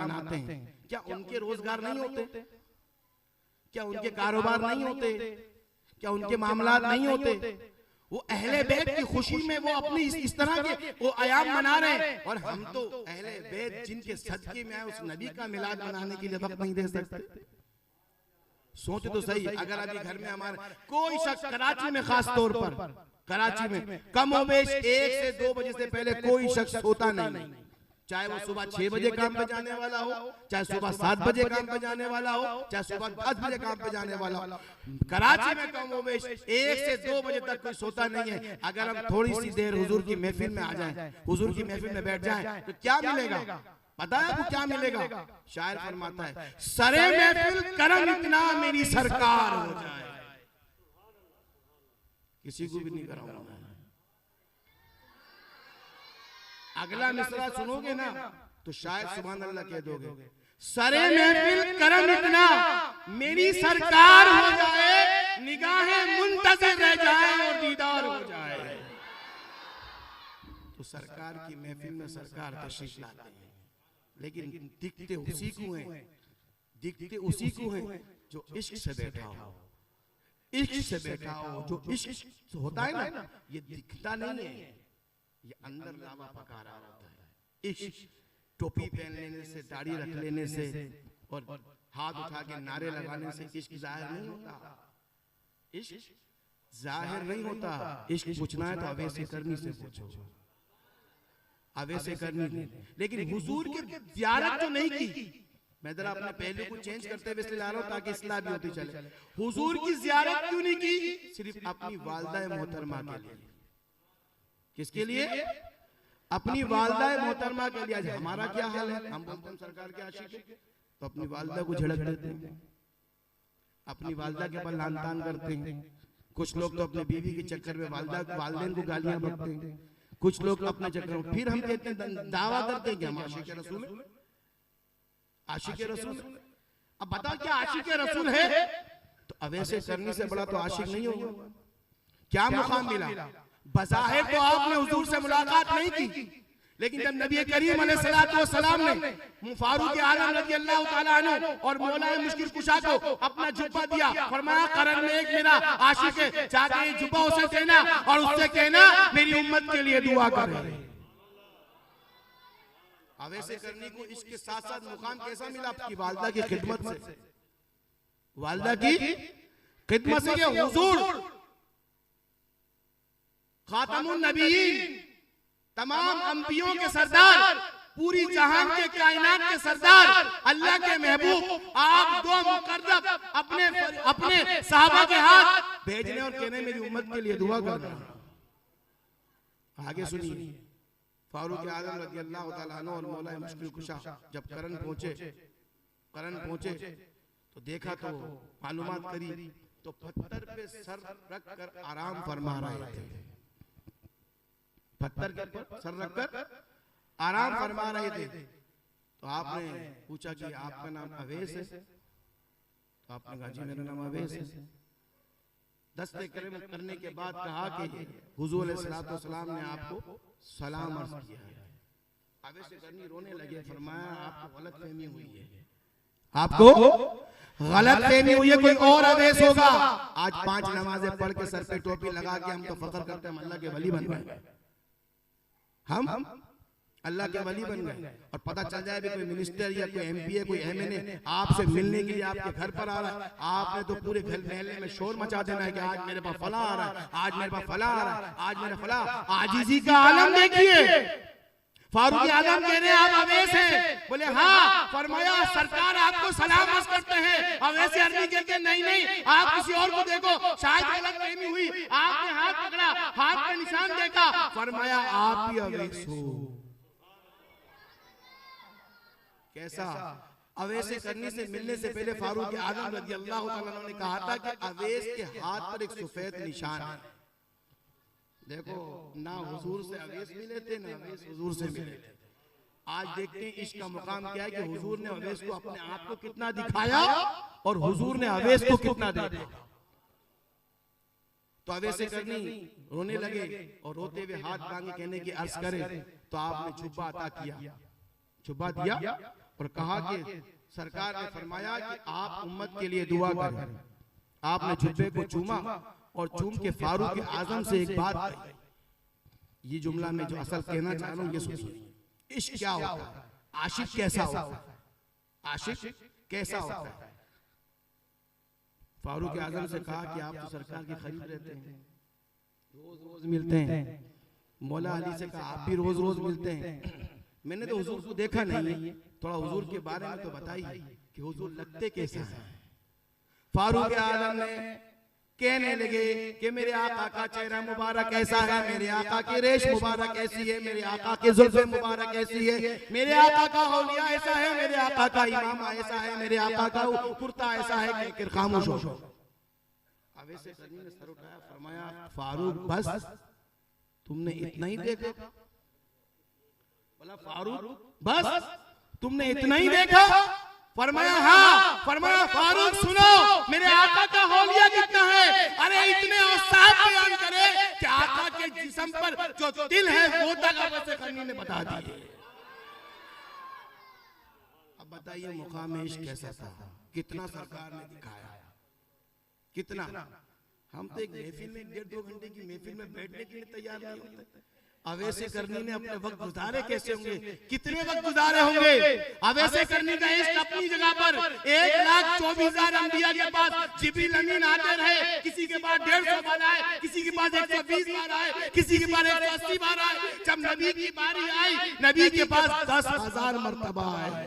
मनाते हैं, क्या उनके रोजगार नहीं होते? क्या उनके कारोबार नहीं होते? क्या उनके मामलात नहीं होते? वो अहले बैत की खुशी में वो अपनी इस तरह के वो आयाम मना रहे हैं, और हम तो अहले बैत जिनके सदके में आए उस नबी का मिलाद मनाने के लिए वक्त नहीं दे सकते। सोचे तो सही, अगर अभी घर में हमारे कोई शख्स कराची में, खास तौर पर कराची में कमोबेश 1 से 2 बजे से पहले कोई शख्स सोता नहीं, चाहे वो सुबह 6 बजे काम पे जाने वाला हो, चाहे सुबह 7 बजे काम पे जाने वाला हो, चाहे सुबह 10 बजे काम पे जाने वाला हो, कराची में कमोबेश 1 से 2 बजे तक कोई सोता नहीं है। अगर हम थोड़ी सी देर हुजूर की महफिल में आ जाएं, हुजूर की महफिल में बैठ जाएं, तो क्या मिलेगा? पता है आपको क्या मिलेगा? शायर फरमाता है, सरे महफिल करम इतना मेरी सरकार हो जाए। किसी को भी नहीं कराऊंगा। अगला मिसरा सुनोगे ना तो शायद सुभान अल्लाह कह दोगे, सरे महफिल करम इतना मेरी सरकार हो जाए, निगाहें मुंतज़िर रह जाए और दीदार हो जाए। तो सरकार की महफिल में सरकार तशरीफ लाते हैं, लेकिन दिखते उसी को हैं, दिखते उसी को हैं जो इश्क से बैठा हो, इश्क से बैठा हो। जो इश्क होता है ना, ये दिखता नहीं है, ये अंदर लावा पका रहा होता है। इश्क टोपी पहन लेने से, दाढ़ी रख लेने से और हाथ उठा के नारे लगाने से इश्क जाहिर नहीं होता। इश्क जाहिर नहीं होता। इश्क पूछना है तो अवैसे करनी से पूछो, अवैसे करनी। लेकिन हुजूर की ज़ियारत जो नहीं की, मैं जरा अपने पहलू को चेंज करते हुए इसलिए ला रहा हूं ताकि इस्लाह भी होती चले। हुजूर की ज़ियारत क्यों नहीं की? सिर्फ अपनी वालिदा मोहतरमा के लिए। किसके लिए? अपनी वालिदा मोहतरमा के लिए। आज हमारा क्या हाल है? हम बोलते हैं सरकार के आशिक हैं, तो अपनी वालिदा को झड़क देते हैं, अपनी वालिदा के ऊपर लानतान करते हैं। कुछ लोग तो अपने बीवी के चक्कर में वालिदैन को गालियां बकते हैं, कुछ लोग अपने चक्कर में। फिर हम कहते हैं, दावा करते हैं कि हम आशिक रसूल हैं, आशिक रसूल। अब बताओ क्या आशिक रसूल है? तो अवैसे करने से बड़ा तो आशिक नहीं होगा। क्या मुकाम मिला? बज़ाहिर तो आपने हुजूर से मुलाकात नहीं की, लेकिन जब नबी करीम अलैहिस्सलाम ने फारूक आज़म रज़ियल्लाहु ताला अन्हु और मौला मुश्किल कुशा को अपना जुब्बा दिया, फरमाया करन में एक मेरा आशिक है, जाके ये जुब्बा उसे देना और उससे कहना मेरी उम्मत के लिए दुआ करे। अवैसे करने को इसके साथ साथ मुकाम कैसा मिला? आपकी वालिदा की खिदमत से, वालिदा की खिदमत से। हुजूर खातमुन नबीयीन, तमाम अंबियों के सरदार, पूरी जहान के कायनात के सरदार, अल्लाह के महबूब, आप दो मुकर्रब अपने साहबा के हाथ भेजने और कहने मेरी उम्मत के लिए दुआ करना। आगे सुनिए, फारूक आज़म रज़ियल्लाहु ताला अन्हु और मौला मुश्किल कुशा जब करन पहुंचे तो देखा, तो मालूमात करी, तो पत्थर पे सर रख कर आराम फरमा रहे थे। पत्थर के ऊपर सर रखकर आराम फरमा रहे थे। तो आपने पूछा कि आपका नाम अवैस है? तो आपने कहा जी मेरा नाम अवैस है। दस्ते करने के बाद कहा कि हुजूर अलैहिस्सलाम ने आपको सलाम अर्ज किया है। अवैस करनी रोने लगे, फरमाया आपको गलतफहमी हुई है, आपको गलतफहमी हुई है, कोई और अवैस होगा। आज 5 नमाजें पढ़ के सर पे टोपी लगा के हम तो फख्र करते हैं अल्लाह के वली बन गए, हम अल्लाह के वली बन गए। और पता चल जाए भी कोई मिनिस्टर या कोई एमपी है, कोई एमएनए आपसे मिलने के लिए आपके घर पर आ रहा है, आपने तो पूरे घर महल्ले में शोर मचा देना है कि आज मेरे पास फला आ रहा है, आज मेरे पास फला आ रहा है, आज मेरा फला। आजिज़ी का आलम देखिए, फारूक आज़म कह रहे हैं आप अवैस हैं? बोले हाँ। फरमाया सरकार आपको सलाम अर्ज करते हैं। अवैस अर्जी कहते हैं नहीं आप किसी और को देखो, शायद गलतफहमी हुई, आपने हाथ पकड़ा, हाथ पे निशान देखा, फरमाया आप ही अवैस हो। कैसा? अवैसे करने से मिलने से पहले फारूक आज़म रज़ियल्लाहु ताला अन्हु ने कहा था कि अवैस के हाथ पर एक सफेद निशान है। देखो, ना हुजूर से अवैस मिले थे, ना अवैस हुजूर से मिले थे। आज देखते हैं इश्क का मुकाम क्या है कि हुजूर ने अवैस को अपने आप को कितना दिखाया और हुजूर ने अवैस को कितना देखा। तो अवैसे करनी रोने लगे और रोते हुए हाथ मांगे कहने की अर्ज करे, तो आपने जुब्बा अता किया, जुब्बा दिया और कहा कि सरकार ने फरमाया कि आप उम्मत के लिए दुआ करें। आपने जुब्बे को चूमा और चूम के फारूक आजम से एक बात कही। ये जुमला में जो असल कहना चाह रहा हूं ये सुनिए। इश्क क्या होता है, आशिक कैसा होता है, आशिक कैसा होता है। फारूक आजम से कहा कि आप तो सरकार की खरीद रहते हैं, रोज रोज मिलते हैं। मौला अली से कहा आप भी रोज रोज मिलते हैं। मैंने तो हुजूर को देखा नहीं है, थोड़ा हुजूर के बारे में तो बताइए कि हुजूर लगते कैसे हैं। फारूक आजम ने कहने लगे कि मेरे आका का चेहरा मुबारक ऐसा है, मेरे आका की रेश मुबारक ऐसी है, मेरे आका की जुल्फे मुबारक ऐसी है, मेरे आका का हौलिया ऐसा है, मेरे आका का इमामा ऐसा है, मेरे आका का कुर्ता ऐसा है कि खामोश हो। अब ऐसे करनी ने सर उठाया, फरमाया फारूक बस तुमने इतना ही देखा? बोला फारूक बस तुमने इतना ही देखा? फरमाया हाँ। फरमाया फारूक सुनो, मेरे आका का हौलिया कितना है? अरे इतने औसाफ बयान करे कि आका के जिस्म पर जो दिल है वो तक अवश्य खन्नी ने बता दिए। अब बताइए मुकाम इश्क कैसा था, कितना सरकार ने दिखाया, कितना। हम तो एक महफिल में 1.5-2 घंटे की महफिल में बैठने के लिए तैयार नहीं होते। अवैसे करनी ने अपने वक्त गुजारे कैसे होंगे, कितने वक्त गुजारे होंगे। अवैसे करनी का इश्क अपनी जगह पर 1,24,000 अंबिया के पास जिब्रील अमीन आते रहे, किसी के पास 150 बार आए, किसी के पास 120 बार आए, किसी के पास 180 बार आए। जब नबी की बारी आई, नबी के पास 10,000 मर्तबा आए।